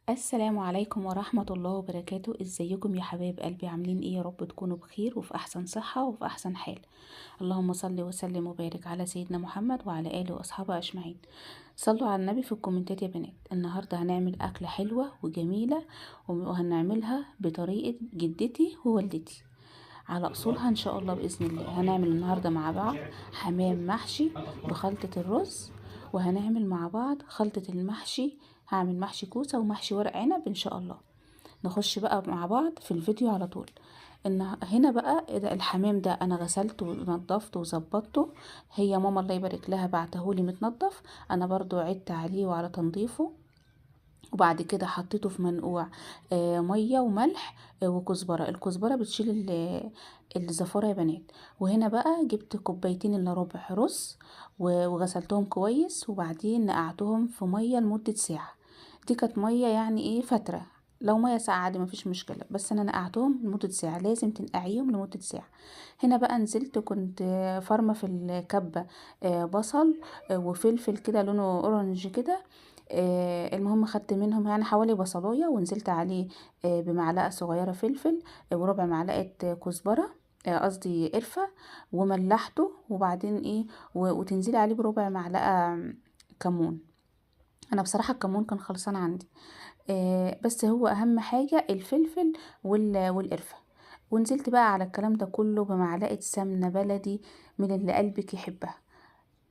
السلام عليكم ورحمة الله وبركاته. ازيكم يا حبايب قلبي؟ عاملين ايه؟ يا رب تكونوا بخير وفي احسن صحة وفي احسن حال. اللهم صل وسلم وبارك على سيدنا محمد وعلى اله واصحابه اجمعين. صلوا على النبي في الكومنتات يا بنات. النهاردة هنعمل اكلة حلوة وجميلة، وهنعملها بطريقة جدتي ووالدتي على اصولها ان شاء الله باذن الله. هنعمل النهاردة مع بعض حمام محشي بخلطة الرز، وهنعمل مع بعض خلطة المحشي. هعمل محشي كوسة ومحشي ورق عنب ان شاء الله. نخش بقى مع بعض في الفيديو على طول. ان هنا بقى الحمام ده انا غسلته ونضفته وظبطته. هي ماما الله يبارك لها بعتهولي متنضف، انا برضو عدت عليه وعلى تنظيفه. وبعد كده حطيته في منقوع ميه وملح وكزبره. الكزبره بتشيل الزفاره يا بنات. وهنا بقى جبت كوبايتين الا ربع رز وغسلتهم كويس، وبعدين نقعتهم في ميه لمده ساعه. دي كانت ميه يعني ايه فتره، لو ميه ساقعه عادي مفيش مشكله، بس انا نقعتهم لمده ساعه، لازم تنقعيهم لمده ساعه. هنا بقى نزلت كنت فارمه في الكبه بصل وفلفل كده لونه اورنج كده. المهم خدت منهم يعني حوالي بصلاية، ونزلت عليه بمعلقة صغيرة فلفل، وربع معلقة كزبرة، قصدي قرفة، وملحته. وبعدين ايه وتنزلي عليه بربع معلقة كمون. انا بصراحة الكمون كان خلصان عندي، بس هو اهم حاجة الفلفل والقرفة. ونزلت بقى على الكلام ده كله بمعلقة سمنة بلدي من اللي قلبك يحبها.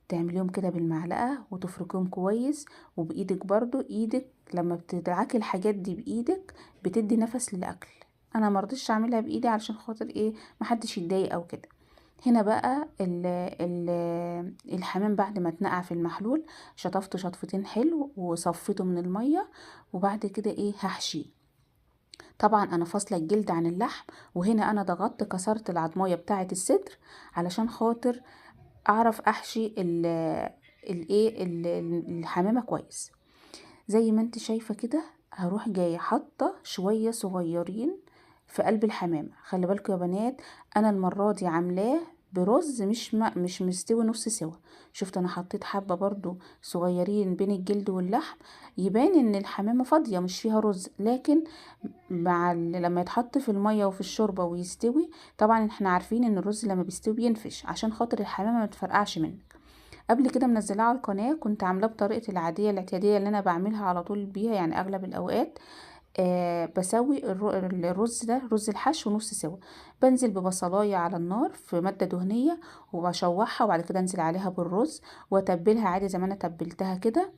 تعمليهم كده بالمعلقة وتفركيهم كويس، وبايدك برضو. ايدك لما بتدعكي الحاجات دي بايدك بتدي نفس للاكل. انا مرضيش اعملها بايدي علشان خاطر ايه محدش يتضايق او كده. هنا بقى ال الحمام بعد ما اتنقع في المحلول شطفته شطفتين حلو وصفيته من المية. وبعد كده ايه هحشيه. طبعا انا فاصله الجلد عن اللحم، وهنا انا ضغطت كسرت العضمايه بتاعه الصدر علشان خاطر اعرف احشي الحمامه كويس. زي ما انت شايفه كده هروح جايه حاطه شويه صغيرين في قلب الحمامه. خلي بالكم يا بنات، انا المره دي عاملاه برز مش مستوي نص سوا. شفت انا حطيت حبه برضو صغيرين بين الجلد واللحم، يبان ان الحمامه فاضيه مش فيها رز. لكن لما يتحط في الميه وفي الشوربه ويستوي، طبعا احنا عارفين ان الرز لما بيستوي بينفش عشان خاطر الحمامه ما تفرقعش منك. قبل كده منزلاه على القناه، كنت عاملاه بطريقه العاديه الاعتياديه اللي انا بعملها على طول بيها يعني اغلب الاوقات. بسوي الرز ده رز الحشو نص سوا. بنزل ببصلايه على النار في ماده دهنيه وبشوحها، وبعد كده انزل عليها بالرز واتبلها عادي زي ما انا تبلتها كده.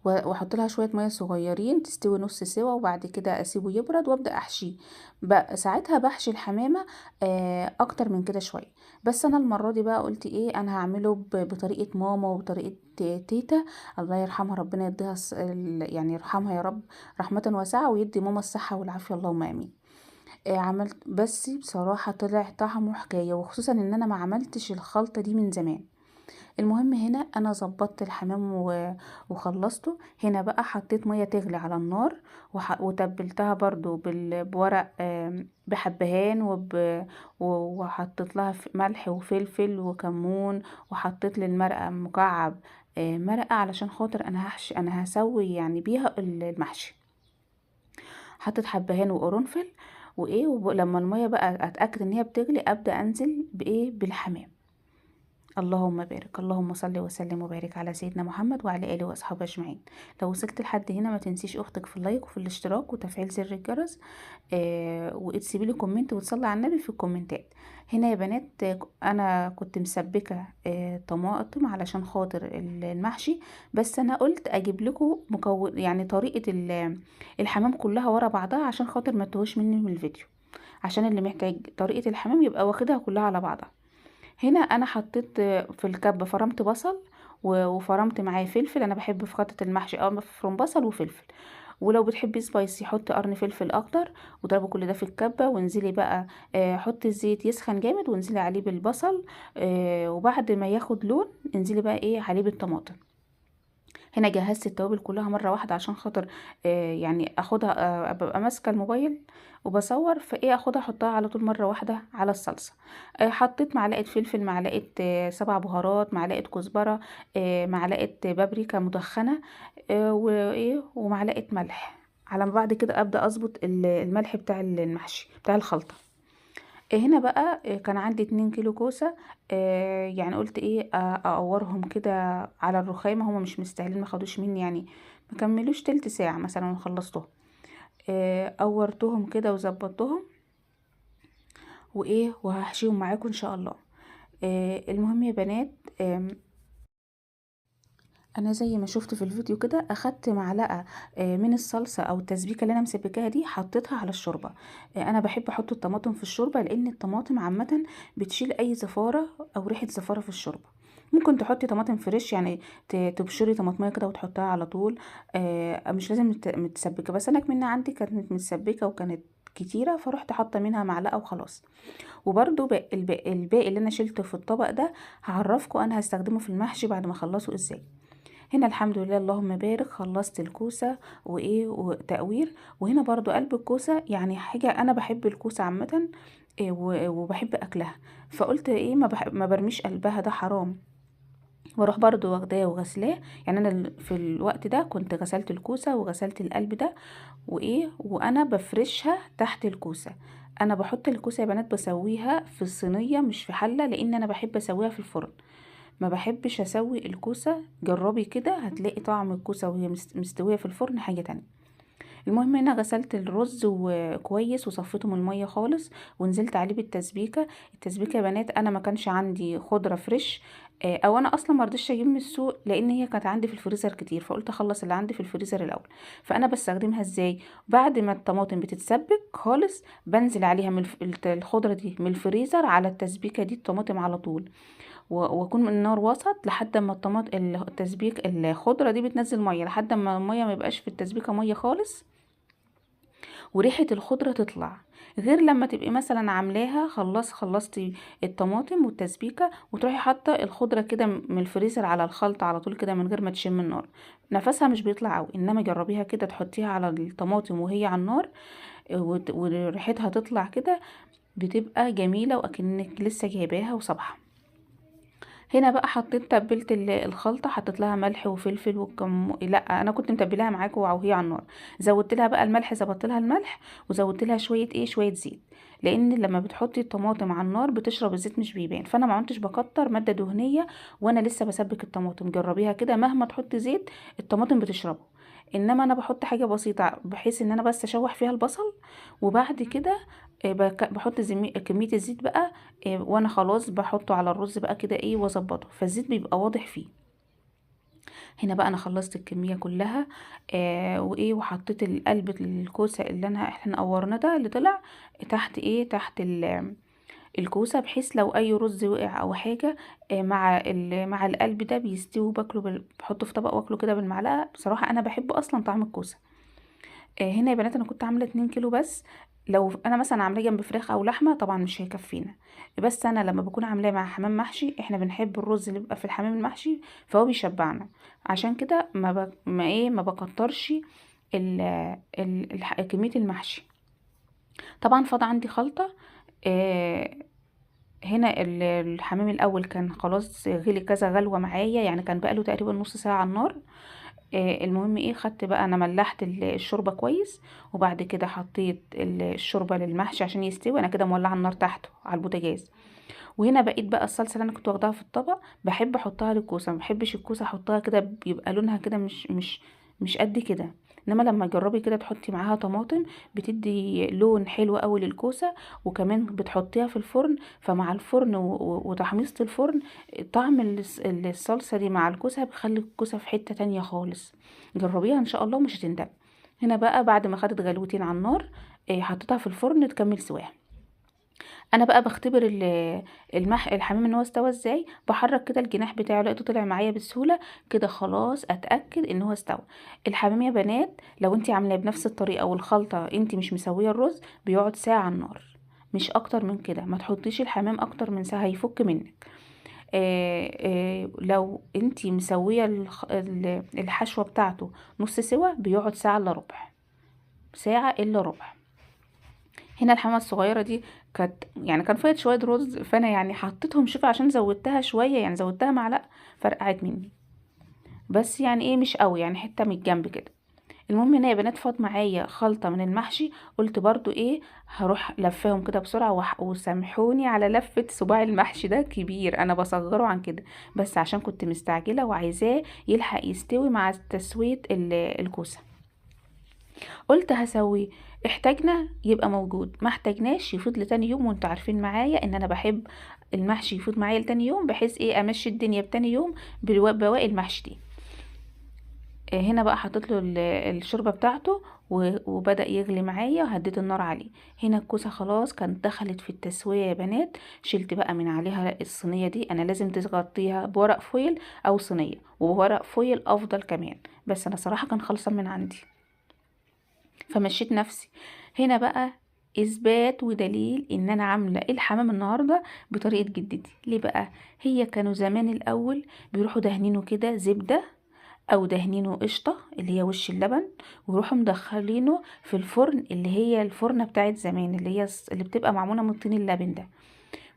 واحط لها شويه ميه صغيرين تستوي نص سوا، وبعد كده اسيبه يبرد وابدا احشيه. بقى ساعتها بحشي الحمامه اكتر من كده شويه. بس انا المره دي بقى قلت ايه، انا هعمله بطريقه ماما وبطريقه تيتا. الله يرحمها، ربنا يديها يعني يرحمها يا رب رحمه واسعه، ويدي ماما الصحه والعافيه اللهم امين. عملت بس بصراحه طلع طعمه حكايه، وخصوصا ان انا ما عملتش الخلطه دي من زمان. المهم هنا انا ظبطت الحمام وخلصته. هنا بقى حطيت ميه تغلي على النار، وتبلتها برضو بورق بحبهان وحطيت لها ملح وفلفل وكمون. وحطيت للمرقه مكعب مرقه علشان خاطر انا هسوي يعني بيها المحشي. حطيت حبهان وقرنفل وايه، لما الميه بقى اتاكد ان هي بتغلي ابدا انزل بايه بالحمام. اللهم بارك، اللهم صل وسلم وبارك على سيدنا محمد وعلى اله واصحابه اجمعين. لو وصلت لحد هنا ما تنسيش اختك في اللايك وفي الاشتراك وتفعيل زر الجرس، وتسيبي لي كومنت وتصلي على النبي في الكومنتات. هنا يا بنات انا كنت مسبكه طماطم علشان خاطر المحشي. بس انا قلت اجيب لكم مكون يعني طريقه الحمام كلها ورا بعضها عشان خاطر ما تتوهش مني من الفيديو، عشان اللي محتاج طريقه الحمام يبقى واخدها كلها على بعضها. هنا انا حطيت في الكبة فرمت بصل وفرمت معاه فلفل. انا بحب في خلطة المحشي افرم بصل وفلفل، ولو بتحبي سبايسي حطي قرن فلفل اخضر. وضربي كل ده في الكبة وانزلي بقى حطي الزيت يسخن جامد وانزلي عليه بالبصل. وبعد ما ياخد لون انزلي بقى ايه عليه بالطماطم. هنا جهزت التوابل كلها مره واحده عشان خاطر يعني اخدها، ابقى ماسكه الموبايل وبصور، فايه اخدها احطها على طول مره واحده على الصلصه. حطيت معلقه فلفل، معلقه 7 بهارات، معلقه كزبره، معلقه بابريكا مدخنه، وايه ومعلقه ملح. على ما بعد كده ابدا اظبط الملح بتاع المحشي بتاع الخلطه. هنا بقى كان عندي 2 كيلو كوسة. يعني قلت ايه، اقورهم كده على الرخامة، هما مش مستاهلين، ما خدوش مني يعني، ما كملوش تلت ساعة مثلا وخلصتهم. قورتهم كده وظبطتهم، وايه وهحشيهم معاكم ان شاء الله. المهم يا بنات، انا زي ما شفت في الفيديو كده اخدت معلقه من الصلصه او التسبيكه اللي انا مسبكاها دي، حطيتها على الشوربه. انا بحب احط الطماطم في الشوربه لان الطماطم عامه بتشيل اي زفاره او ريحه زفاره في الشوربه. ممكن تحطي طماطم فريش، يعني تبشري طماطميه كده وتحطها على طول. مش لازم متسبكه، بس انا كمان عندي كانت متسبكه وكانت كتيره، فروحت حاطه منها معلقه وخلاص. وبرده الباقي اللي انا شلته في الطبق ده هعرفكم انا هستخدمه في المحشي بعد ما اخلصه ازاي. هنا الحمد لله اللهم بارك خلصت الكوسة وايه وتقوير. وهنا برضو قلب الكوسة، يعني حاجة انا بحب الكوسة عامة، وبحب اكلها، فقلت ايه ما برميش قلبها، ده حرام. واروح برضو واخداه وغسلاه. يعني انا في الوقت ده كنت غسلت الكوسة وغسلت القلب ده، وانا بفرشها تحت الكوسة. انا بحط الكوسة يا بنات بسويها في الصينية مش في حلة، لان انا بحب اسويها في الفرن، ما بحبش اسوي الكوسة. جربي كده هتلاقي طعم الكوسة وهي مستوية في الفرن حاجة تانية. المهم هنا غسلت الرز وكويس وصفيته من المية خالص، ونزلت عليه بالتسبيكة. التسبيكة يا بنات انا ما كانش عندي خضرة فريش، او انا اصلا ما رضيتش اجيب من السوق لان هي كانت عندي في الفريزر كتير، فقلت اخلص اللي عندي في الفريزر الاول. فانا بستخدمها ازاي؟ بعد ما الطماطم بتتسبك خالص بنزل عليها من الخضرة دي من الفريزر على التسبيكة دي الطماطم على طول، واكون من النار وسط لحد ما التسبيك الخضره دي بتنزل ميه، لحد ما الميه ما يبقاش في التسبيكه ميه خالص وريحه الخضره تطلع. غير لما تبقي مثلا عاملاها خلصتي الطماطم والتسبيكه وتروحي حاطه الخضره كده من الفريزر على الخلطه على طول كده من غير ما تشم النار، نفسها مش بيطلع قوي. انما جربيها كده تحطيها على الطماطم وهي على النار، وريحتها تطلع كده، بتبقى جميله واكنك لسه جايباها وصبحه. هنا بقى حطيت تبلت الخلطه، حطيت لها ملح وفلفل لا انا كنت متبلاها معاكم وهي على النار. زودت لها بقى الملح، ظبطت لها الملح، وزودت لها شويه زيت، لان لما بتحطي الطماطم على النار بتشرب الزيت مش بيبان، فانا ما كنتش بكتر ماده دهنيه وانا لسه بسبك الطماطم. جربيها كده مهما تحطي زيت الطماطم بتشربه، انما انا بحط حاجه بسيطه بحيث ان انا بس اشوح فيها البصل، وبعد كده بحط كميه الزيت بقى، وانا خلاص بحطه على الرز بقى كده ايه واظبطه، فالزيت بيبقى واضح فيه. هنا بقى انا خلصت الكميه كلها، وايه وحطيت القلب الكوسه اللي احنا قورنا ده اللي طلع تحت تحت الكوسه، بحيث لو اي رز وقع او حاجه مع القلب ده بيستوي، باكله بحطه في طبق واكله كده بالمعلقه. بصراحه انا بحب اصلا طعم الكوسه. هنا يا بنات انا كنت عامله 2 كيلو بس، لو انا مثلا عاملاه جنب فراخ او لحمه طبعا مش هيكفينا، بس انا لما بكون عاملاه مع حمام محشي احنا بنحب الرز اللي بيبقى في الحمام المحشي فهو بيشبعنا، عشان كده ما بكترش كميه المحشي. طبعا فاض عندي خلطه. آه هنا الحمام الاول كان خلاص غلي كذا غلوه معايا، يعني كان بقاله تقريبا نص ساعه على النار. المهم خدت بقى انا ملحت الشوربه كويس، وبعد كده حطيت الشوربه للمحشي عشان يستوي، انا كده مولعه النار تحته على البوتاجاز. وهنا بقيت بقى الصلصه اللي انا كنت واخداها في الطبق بحب احطها للكوسه، ما بحبش الكوسه احطها كده بيبقى لونها كده مش قد كده. انما لما تجربي كده تحطي معاها طماطم بتدي لون حلو قوي للكوسه، وكمان بتحطيها في الفرن، فمع الفرن وتحميصة الفرن طعم الصلصه دي مع الكوسه بيخلي الكوسه في حته تانية خالص. جربيها ان شاء الله مش هتندمي. هنا بقى بعد ما خدت غلوتين على النار حطيتها في الفرن تكمل سواها. انا بقى بختبر الحمام ان هو استوى ازاي، بحرك كده الجناح بتاعه لقيته طلع معايا بسهوله كده، خلاص اتاكد ان هو استوى. الحمام يا بنات لو انت عاملاه بنفس الطريقه والخلطه انت مش مسويه الرز بيقعد ساعه على النار، مش اكتر من كده، ما تحطيش الحمام اكتر من ساعه هيفك منك. لو انتي مسوية الحشوة بتاعته نص سوا بيقعد ساعة الا ربع، ساعة الا ربع. هنا الحمامة الصغيرة دي كانت يعني كان فايت شوية رز، فانا يعني حطيتهم شوفي عشان زودتها شوية، يعني زودتها معلقة فرقعت مني، بس يعني ايه مش قوي، يعني حتة من الجنب كده. المهم هنا يا بنات فاط معايا خلطة من المحشي، قلت برضو ايه هروح لفاهم كده بسرعة وسامحوني على لفة صباع المحشي ده كبير، انا بصغره عن كده بس عشان كنت مستعجلة وعايزاه يلحق يستوي مع تسوية الكوسة. قلت هسويه، احتاجنا يبقى موجود، ما احتاجناش يفوت لتاني يوم، وانتوا عارفين معايا ان انا بحب المحشي يفوت معايا لتاني يوم، بحيث ايه امشي الدنيا بتاني يوم بواقي المحشي دي. هنا بقى حطيت له الشوربه بتاعته وبدأ يغلي معايا وهديت النار عليه. هنا الكوسه خلاص كانت دخلت في التسويه يا بنات، شلت بقى من عليها الصينيه دي، انا لازم تغطيها بورق فويل او صينيه، وورق فويل افضل كمان، بس انا صراحه كان خلصان من عندي فمشيت نفسي. هنا بقى اثبات ودليل ان انا عامله الحمام النهارده بطريقه جدتي. ليه بقى؟ هي كانوا زمان الاول بيروحوا دهنينه كده زبده او دهنينه قشطه اللي هي وش اللبن، ويروحوا مدخلينه في الفرن اللي هي الفرنه بتاعت زمان اللي هي اللي بتبقى معموله من طين اللبن ده،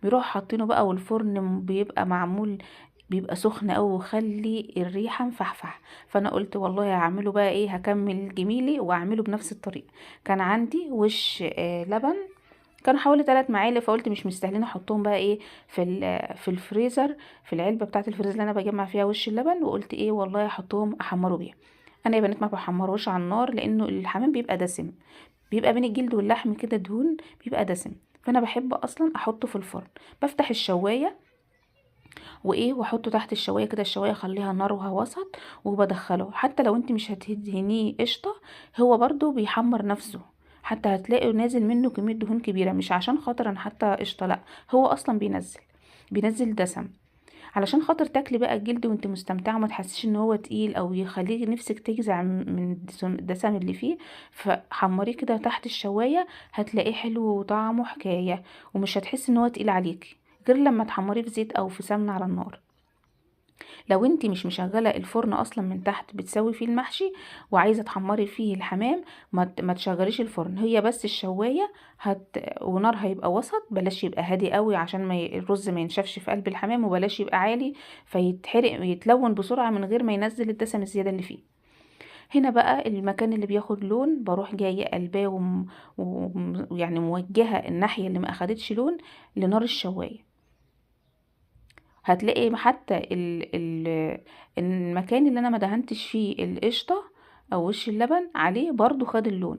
بيروحوا حاطينه بقى، والفرن بيبقى معمول بيبقى سخن قوي وخلي الريحه مفحفح. فانا قلت والله هعمله بقى ايه، هكمل جميلي واعمله بنفس الطريقه. كان عندي وش لبن، كانوا حوالي 3 معالق، فقلت مش مستاهلين احطهم بقى ايه في الفريزر، في العلبه بتاعه الفريزر اللي انا بجمع فيها وش اللبن، وقلت ايه والله احطهم احمره بيها. انا يا بنات ما بحمروش على النار لانه الحمام بيبقى دسم، بيبقى بين الجلد واللحم كده دهون، بيبقى دسم، فانا بحب اصلا احطه في الفرن. بفتح الشوايه وايه واحطه تحت الشوايه كده، الشوايه اخليها نارها وسط وبدخله، حتى لو انت مش هتدهنيه قشطه هو برضو بيحمر نفسه، حتى هتلاقي نازل منه كميه دهون كبيره، مش عشان خاطر انا حتى قشطه، لا هو اصلا بينزل دسم، علشان خاطر تاكلي بقى الجلد وانت مستمتعه وما تحسيش ان هو تقيل او يخليكي نفسك تجزع من الدسم اللي فيه. فحمريه كده تحت الشوايه هتلاقيه حلو وطعمه حكايه، ومش هتحسي ان هو تقيل عليكي غير لما تحمريه في زيت او في سمنه على النار. لو انتي مش مشغله الفرن اصلا من تحت بتسوي فيه المحشي وعايزه تحمري فيه الحمام، ما تشغليش الفرن، هي بس الشوايه ونارها يبقى وسط، بلاش يبقى هادي قوي عشان الرز ما ينشفش في قلب الحمام، وبلاش يبقى عالي فيتحرق يتلون بسرعه من غير ما ينزل الدسم الزياده اللي فيه. هنا بقى المكان اللي بياخد لون بروح جايه قلباه ويعني موجهه الناحيه اللي ما اخدتش لون لنار الشوايه. هتلاقي حتى المكان اللي انا ما دهنتش فيه القشطه او وش اللبن عليه برضو خد اللون،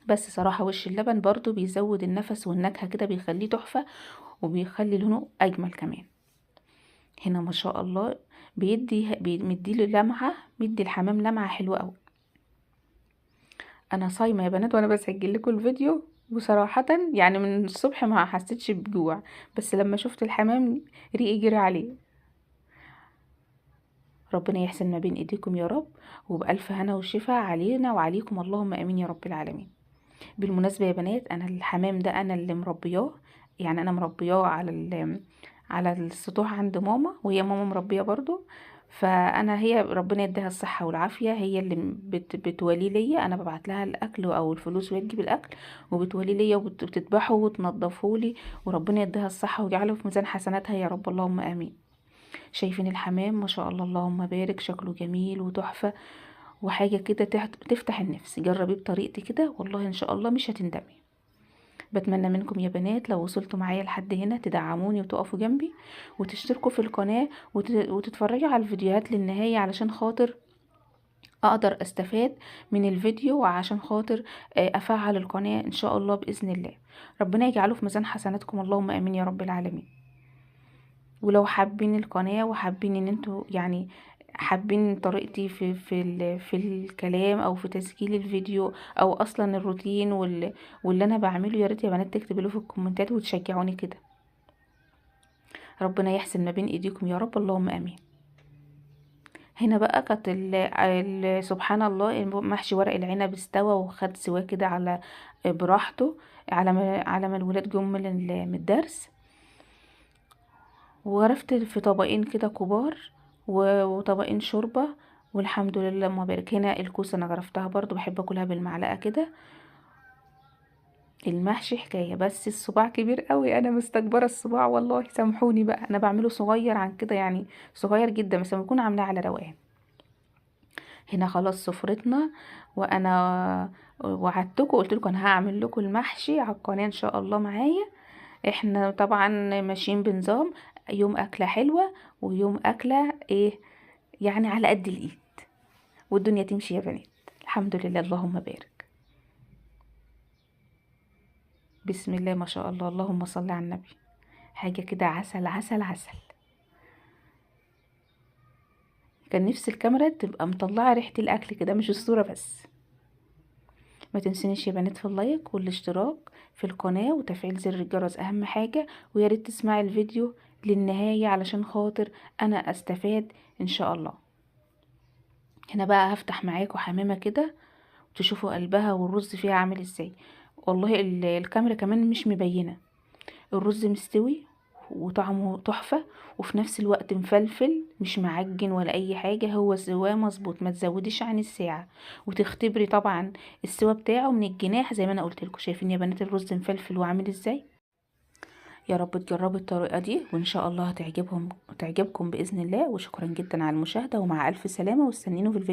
بس صراحه وش اللبن برضو بيزود النفس والنكهه كده، بيخليه تحفه وبيخلي لونه اجمل كمان. هنا ما شاء الله مديله لمعه، مدي الحمام لمعه حلوه قوي. انا صايمه يا بنات وانا بسجل لكم الفيديو، وصراحه يعني من الصبح ما حسيتش بجوع، بس لما شفت الحمام ريقي جري عليه. ربنا يحسن ما بين ايديكم يا رب، وبألف هنا وشفا علينا وعليكم، اللهم امين يا رب العالمين. بالمناسبة يا بنات انا الحمام ده انا اللي مربياه، يعني انا مربياه على السطوح عند ماما، وهي ماما مربيه برضو، فانا هي ربنا يديها الصحه والعافيه، هي اللي بتولي ليا، انا ببعت لها الاكل او الفلوس وهي تجيب الاكل وبتولي ليا وبتذبحه وتنضفه لي، وربنا يديها الصحه ويجعله في ميزان حسناتها يا رب، اللهم امين. شايفين الحمام ما شاء الله اللهم بارك، شكله جميل وتحفة وحاجة كده تفتح النفس. جربيه بطريقتي كده والله ان شاء الله مش هتندمي. بتمنى منكم يا بنات لو وصلتوا معايا لحد هنا تدعموني وتقفوا جنبي وتشتركوا في القناة وتتفرجوا على الفيديوهات للنهاية علشان خاطر اقدر استفاد من الفيديو، وعشان خاطر افعل القناة ان شاء الله بإذن الله. ربنا يجعله في ميزان حسناتكم اللهم امين يا رب العالمين. ولو حابين القناة وحابين ان انتوا يعني حابين طريقتي في الكلام او في تسجيل الفيديو او اصلا الروتين واللي انا بعمله، يا ريت يا بنات تكتبوا له في الكومنتات وتشجعوني كده. ربنا يحسن ما بين ايديكم يا رب، اللهم امين. هنا بقى كانت سبحان الله محشي ورق العنب استوى وخد سوا كده على براحته، على ما الولاد جم من الدرس. وغرفت في طبقين كده كبار وطبقين شوربة. والحمد لله ما بارك. هنا الكوسة انا غرفتها برضو، بحب اكلها بالمعلقة كده. المحشي حكاية، بس الصباع كبير قوي، انا مستكبرة الصباع والله، سامحوني بقى، انا بعمله صغير عن كده يعني، صغير جدا، بس بكون عاملاه على روقان. هنا خلاص سفرتنا، وانا وعدتكم قلت لكم انا هعمل لكم المحشي على القناه ان شاء الله معايا. احنا طبعا ماشيين بنظام، يوم اكله حلوه ويوم اكله ايه، يعني على قد الايد، والدنيا تمشي يا بنات. الحمد لله، اللهم بارك. بسم الله ما شاء الله، اللهم صل على النبي. حاجه كده عسل عسل عسل. كان نفس الكاميرا تبقى مطلعه ريحه الاكل كده، مش الصوره بس. ما تنسونيش يا بنات في اللايك والاشتراك في القناة وتفعيل زر الجرس اهم حاجة. ويا ريت تسمعي الفيديو للنهاية علشان خاطر انا استفاد ان شاء الله. هنا بقى هفتح معاكم حمامة كده وتشوفوا قلبها والرز فيها عامل ازاي. والله الكاميرا كمان مش مبينة. الرز مستوي وطعمه تحفة، وفي نفس الوقت مفلفل، مش معجن ولا اي حاجة، هو سواه مظبوط، ما تزوديش عن الساعة. وتختبري طبعا السوا بتاعه من الجناح زي ما انا قلت لكم. شايفين يا بنات الرز مفلفل وعامل ازاي؟ يا رب تجربوا الطريقة دي وان شاء الله هتعجبكم بإذن الله. وشكرا جدا على المشاهدة، ومع ألف سلامة، واستنينوا في الفيديو.